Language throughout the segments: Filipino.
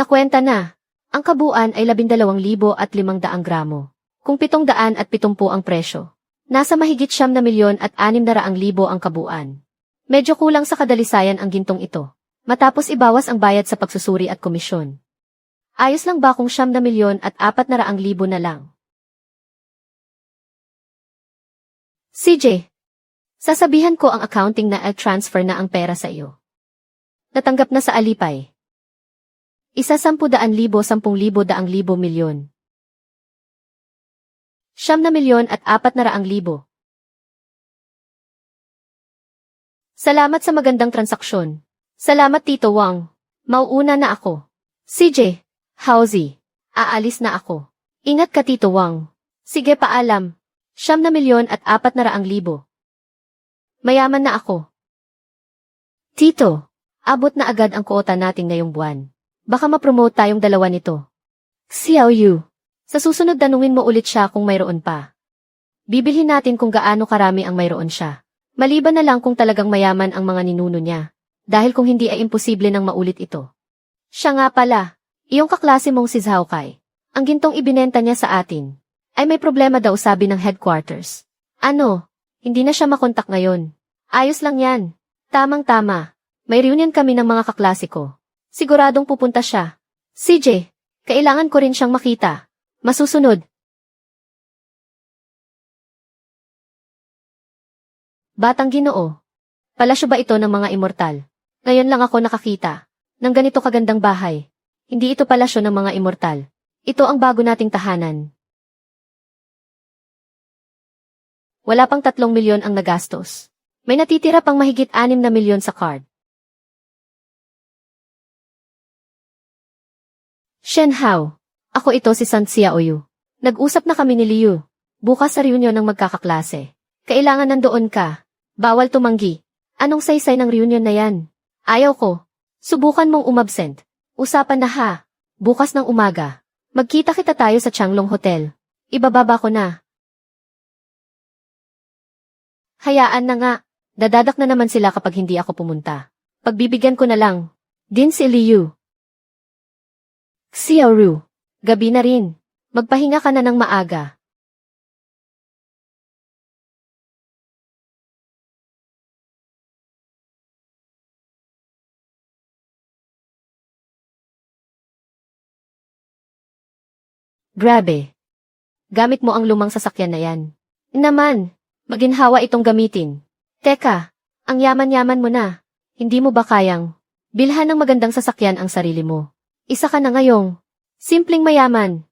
Nakwenta na. Ang kabuuan ay 12,500 gramo. Kung 770 ang presyo. Nasa mahigit 9,600,000 ang kabuuan. Medyo kulang sa kadalisayan ang gintong ito. Matapos ibawas ang bayad sa pagsusuri at komisyon. Ayos lang ba kung 9,400,000 na lang? CJ, sasabihan ko ang accounting na transfer na ang pera sa iyo. Natanggap na sa Alipay. 110,000, 10,000, 100,000 milyon. 9,400,000. Salamat sa magandang transaksyon. Salamat Tito Wang. Mauuna na ako. CJ, Howzy, aalis na ako. Ingat ka Tito Wang. Sige paalam. 9,400,000. Mayaman na ako. Tito, abot na agad ang kuota natin ngayong buwan. Baka ma-promote tayong dalawa nito. Xiao Yu, sa susunod tanungin mo ulit siya kung mayroon pa. Bibilhin natin kung gaano karami ang mayroon siya. Maliban na lang kung talagang mayaman ang mga ninuno niya. Dahil kung hindi ay imposible nang maulit ito. Siya nga pala, iyong kaklase mong si Zhao Kai. Ang gintong ibinenta niya sa atin. Ay may problema daw sabi ng headquarters. Ano? Hindi na siya makontak ngayon. Ayos lang yan. Tamang-tama. May reunion kami ng mga kaklase ko. Siguradong pupunta siya. CJ, kailangan ko rin siyang makita. Masusunod. Batang Ginoo. Palasyo ba ito ng mga immortal? Ngayon lang ako nakakita ng ganito kagandang bahay. Hindi ito palasyo ng mga immortal. Ito ang bago nating tahanan. Wala pang 3 milyon ang nagastos. May natitira pang mahigit 6 na milyon sa card. Shen Hao. Ako ito si San Xiaoyu. Nag-usap na kami ni Liu. Bukas sa reunion ng magkakaklase. Kailangan nandoon ka. Bawal tumanggi. Anong saysay ng reunion na yan? Ayaw ko. Subukan mong umabsent. Usapan na ha. Bukas ng umaga. Magkita kita tayo sa Changlong Hotel. Ibababa ko na. Hayaan na nga. Dadadak na naman sila kapag hindi ako pumunta. Pagbibigyan ko na lang. Din si Liu. Xiaoru. Gabi na rin. Magpahinga ka na ng maaga. Grabe. Gamit mo ang lumang sasakyan na yan. Naman, maginhawa itong gamitin. Teka, ang yaman-yaman mo na. Hindi mo ba kayang bilhan ng magandang sasakyan ang sarili mo? Isa ka na ngayong simpleng mayaman.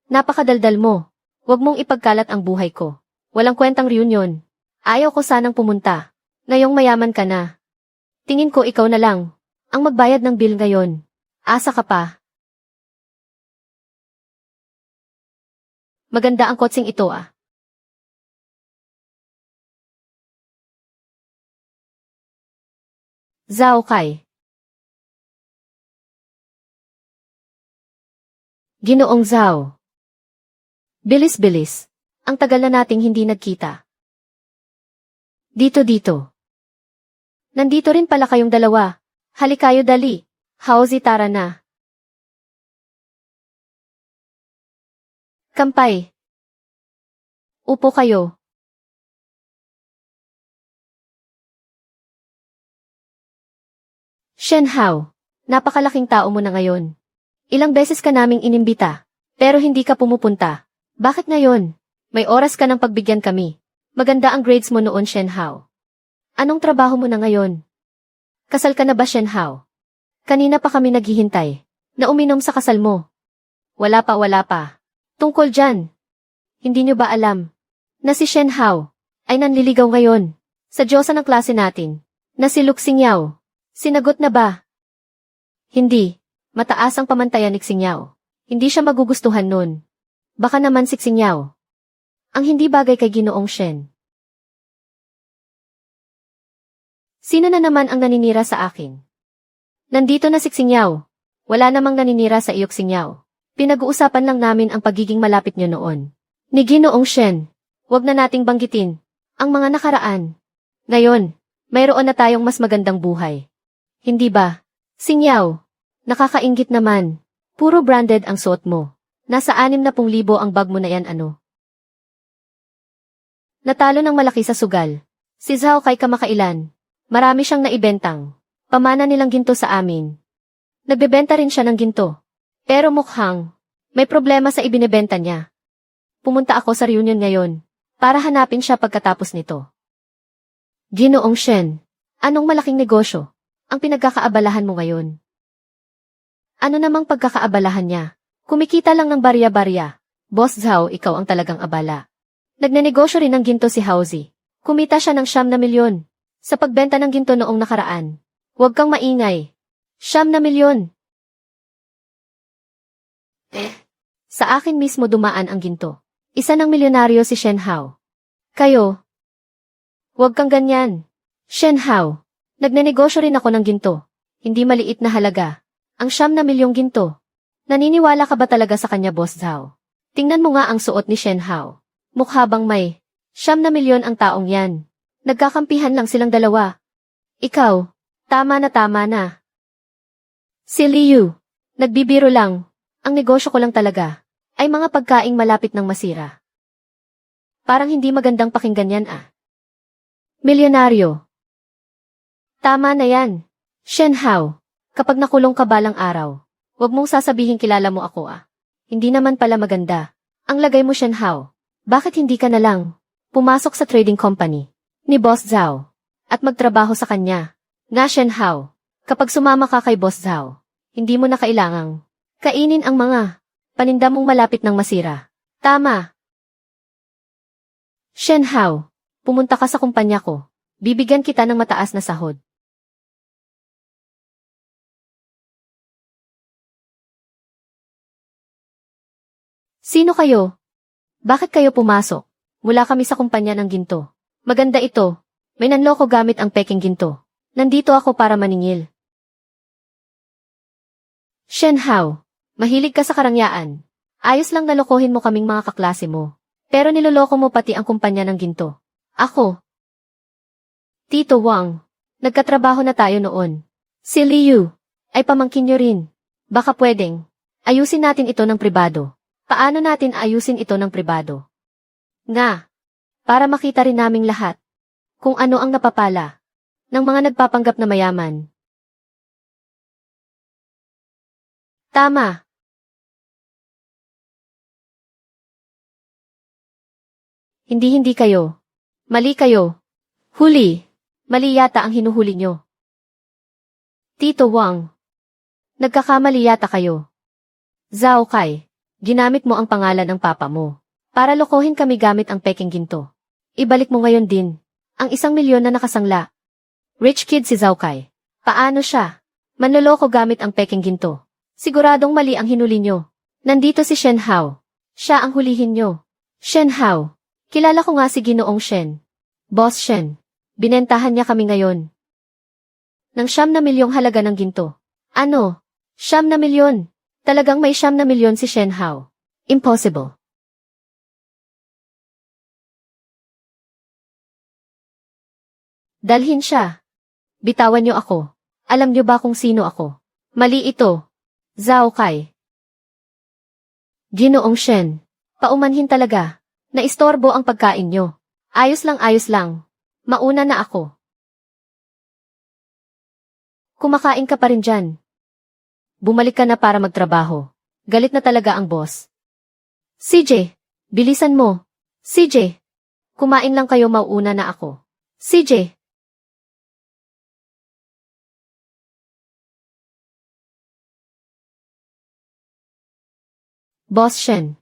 Napakadaldal mo. Huwag mong ipagkalat ang buhay ko. Walang kwentang reunion. Ayaw ko sanang pumunta. Ngayong mayaman ka na. Tingin ko ikaw na lang ang magbayad ng bill ngayon. Asa ka pa. Maganda ang kotsing ito ah. Zhao Kai. Ginoong Zhao. Bilis-bilis. Ang tagal na nating hindi nagkita. Dito. Nandito rin pala kayong dalawa. Halikayo dali. Howzy tara na. Kampay. Upo kayo. Shen Hao, napakalaking tao mo na ngayon. Ilang beses ka naming inimbita, pero hindi ka pumupunta. Bakit ngayon? May oras ka ng pagbigyan kami. Maganda ang grades mo noon, Shen Hao. Anong trabaho mo na ngayon? Kasal ka na ba, Shen Hao? Kanina pa kami naghihintay. Na uminom sa kasal mo. Wala pa. Tungkol dyan. Hindi nyo ba alam na si Shen Hao ay nanliligaw ngayon sa diyosa ng klase natin na si Luxing Yao? Sinagot na ba? Hindi. Mataas ang pamantayan ni Xing Yao. Hindi siya magugustuhan nun. Baka naman si Xing Yao ang hindi bagay kay Ginoong Shen. Sino na naman ang naninira sa akin? Nandito na si Xing Yao. Wala namang naninira sa iyo, Xing Yao. Pinag-uusapan lang namin ang pagiging malapit nyo noon. Ni Ginoong Shen, wag na nating banggitin ang mga nakaraan. Ngayon, mayroon na tayong mas magandang buhay. Hindi ba? Singyaw. Nakakainggit naman. Puro branded ang suot mo. Nasa 60,000 ang bag mo na yan ano. Natalo ng malaki sa sugal. Si Zhao Kai kamakailan. Marami siyang naibentang. Pamana nilang ginto sa amin. Nagbebenta rin siya ng ginto. Pero mukhang may problema sa ibinebenta niya. Pumunta ako sa reunion ngayon para hanapin siya pagkatapos nito. Ginoong Shen, anong malaking negosyo ang pinagkakaabalahan mo ngayon? Ano namang pagkakaabalahan niya? Kumikita lang ng barya-barya. Boss Zhao, ikaw ang talagang abala. Nagnenegosyo rin ng ginto si Haozi. Kumita siya ng 9 na milyon sa pagbenta ng ginto noong nakaraan. Huwag kang maingay. 9 na milyon. Sa akin mismo dumaan ang ginto. Isa ng milyonaryo si Shen Hao. Kayo. Huwag kang ganyan. Shen Hao. Nagnenegosyo rin ako ng ginto. Hindi maliit na halaga. Ang 9 na milyong ginto. Naniniwala ka ba talaga sa kanya, Boss Zhao? Tingnan mo nga ang suot ni Shen Hao. Mukha bang may 9 na milyon ang taong yan. Nagkakampihan lang silang dalawa. Ikaw, tama na. Si Liu, nagbibiro lang. Ang negosyo ko lang talaga ay mga pagkaing malapit ng masira. Parang hindi magandang pakinggan yan ah. Milyonaryo. Tama na yan. Shen Hao, kapag nakulong ka balang araw, huwag mong sasabihin kilala mo ako ah. Hindi naman pala maganda. Ang lagay mo Shen Hao. Bakit hindi ka na lang pumasok sa trading company ni Boss Zhao at magtrabaho sa kanya? Nga Shen Hao, kapag sumama ka kay Boss Zhao, hindi mo na kailangang kainin ang mga paninda mong malapit ng masira. Tama. Shen Hao, pumunta ka sa kumpanya ko. Bibigyan kita ng mataas na sahod. Sino kayo? Bakit kayo pumasok? Mula kami sa kumpanya ng ginto. Maganda ito. May nanloko gamit ang peking ginto. Nandito ako para maningil. Shen Hao, mahilig ka sa karangyaan. Ayos lang nalokohin mo kaming mga kaklase mo. Pero niloloko mo pati ang kumpanya ng ginto. Ako. Tito Wang, nagkatrabaho na tayo noon. Si Liu, ay pamangkin nyo rin. Baka pwedeng ayusin natin ito ng pribado. Paano natin ayusin ito ng pribado? Nga, para makita rin naming lahat kung ano ang napapala ng mga nagpapanggap na mayaman. Tama. Hindi kayo. Mali kayo. Huli. Mali yata ang hinuhuli nyo. Tito Wang, nagkakamali yata kayo. Zhao Kai. Ginamit mo ang pangalan ng papa mo para lokohin kami gamit ang peking ginto. Ibalik mo ngayon din ang 1 milyon na nakasangla. Rich kid si Zhao Kai. Paano siya manloloko gamit ang peking ginto? Siguradong mali ang hinuli nyo. Nandito si Shen Hao. Siya ang hulihin nyo. Shen Hao. Kilala ko nga si Ginoong Shen. Boss Shen. Binentahan niya kami ngayon ng 9 na milyong halaga ng ginto. Ano? 9 na milyon? Talagang may 9 na milyon si Shen Hao. Impossible. Dalhin siya. Bitawan niyo ako. Alam niyo ba kung sino ako? Mali ito. Zhao Kai. Ginoong Shen. Paumanhin talaga. Naistorbo ang pagkain niyo. Ayos lang. Mauna na ako. Kumakain ka pa rin dyan. Bumalik ka na para magtrabaho. Galit na talaga ang boss. CJ, bilisan mo. CJ, kumain lang kayo, mauuna na ako. CJ. Boss Shen,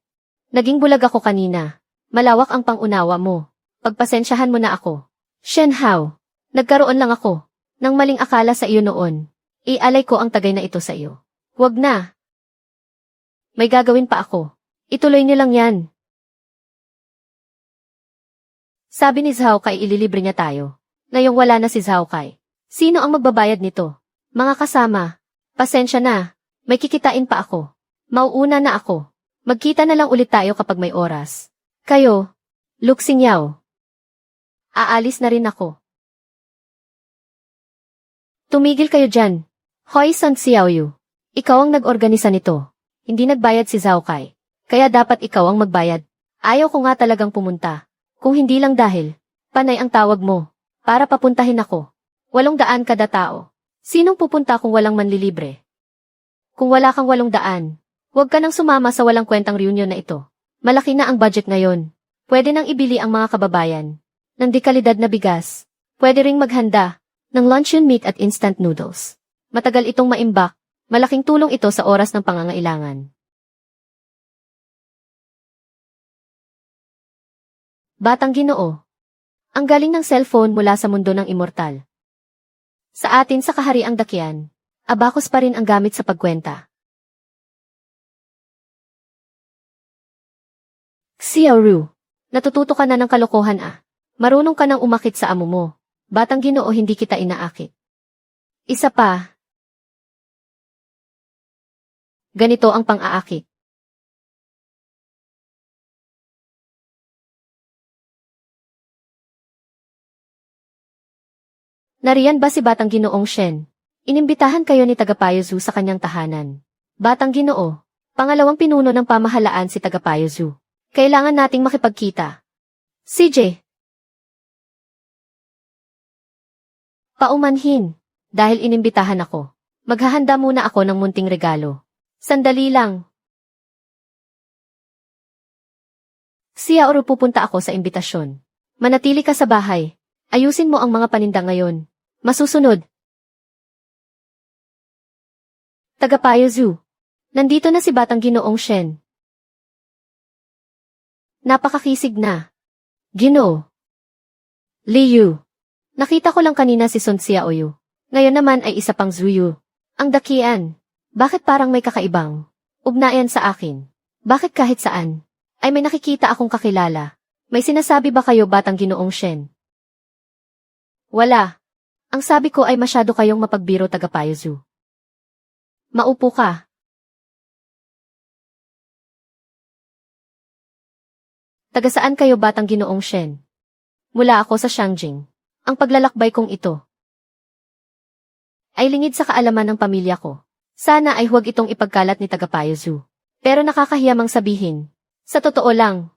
naging bulag ako kanina. Malawak ang pangunawa mo. Pagpasensyahan mo na ako. Shen Hao, nagkaroon lang ako ng maling akala sa iyo noon. Ialay ko ang tagay na ito sa iyo. Huwag na. May gagawin pa ako. Ituloy niyo lang yan. Sabi ni Zhao Kai ililibre niya tayo. Ngayong wala na si Zhao Kai. Sino ang magbabayad nito? Mga kasama, pasensya na. May kikitain pa ako. Mauuna na ako. Magkita na lang ulit tayo kapag may oras. Kayo, Luke Xingyao. Aalis na rin ako. Tumigil kayo dyan. Hoy San Xiaoyu. Ikaw ang nag-organisa nito. Hindi nagbayad si Zhao Kai. Kaya dapat ikaw ang magbayad. Ayaw ko nga talagang pumunta. Kung hindi lang dahil, panay ang tawag mo. Para papuntahin ako. 800 kada tao. Sinong pupunta kung walang manlilibre? Kung wala kang 800, huwag ka nang sumama sa walang kwentang reunion na ito. Malaki na ang budget ngayon. Pwede nang ibili ang mga kababayan ng dekalidad na bigas. Pwede ring maghanda ng luncheon meat at instant noodles. Matagal itong maimbak. Malaking tulong ito sa oras ng pangangailangan. Batang Ginoo. Ang galing ng cellphone mula sa mundo ng immortal. Sa atin sa kahariang dakyan, abacus pa rin ang gamit sa pagkwenta. Xiaoru, natututo ka na ng kalokohan ah. Marunong ka nang umakit sa amo mo. Batang Ginoo, hindi kita inaakit. Isa pa. Ganito ang pang-aakit. Nariyan ba si Batang Ginoong Shen? Inimbitahan kayo ni Tagapayo Zhu sa kanyang tahanan. Batang Ginoo, pangalawang pinuno ng pamahalaan si Tagapayo Zhu. Kailangan nating makipagkita. CJ. Paumanhin. Dahil inimbitahan ako. Maghahanda muna ako ng munting regalo. Sandali lang. Xiaoru, pupunta ako sa imbitasyon. Manatili ka sa bahay. Ayusin mo ang mga paninda ngayon. Masusunod. Tagapayo Zhu. Nandito na si Batang Ginoong Shen. Napakakisig na. Ginoo. Liu. Nakita ko lang kanina si Sun Xiaoyu. Ngayon naman ay isa pang Zuyu. Ang dakian. Bakit parang may kakaibang ugnayan sa akin? Bakit kahit saan ay may nakikita akong kakilala? May sinasabi ba kayo, Batang Ginoong Shen? Wala. Ang sabi ko ay masyado kayong mapagbiro, Tagapayo Zhu. Maupo ka. Taga saan kayo, Batang Ginoong Shen? Mula ako sa Shangjing. Ang paglalakbay kong ito ay lingid sa kaalaman ng pamilya ko. Sana ay huwag itong ipagkalat ni Tagapayo Zhu. Pero nakakahiyamang sabihin. Sa totoo lang,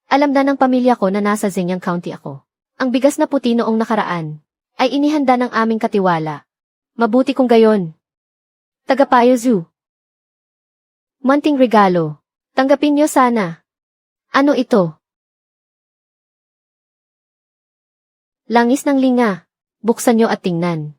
alam na ng pamilya ko na nasa Zhejiang County ako. Ang bigas na puti noong nakaraan ay inihanda ng aming katiwala. Mabuti kung gayon. Tagapayo Zhu. Munting regalo. Tanggapin niyo sana. Ano ito? Langis ng linga. Buksan niyo at tingnan.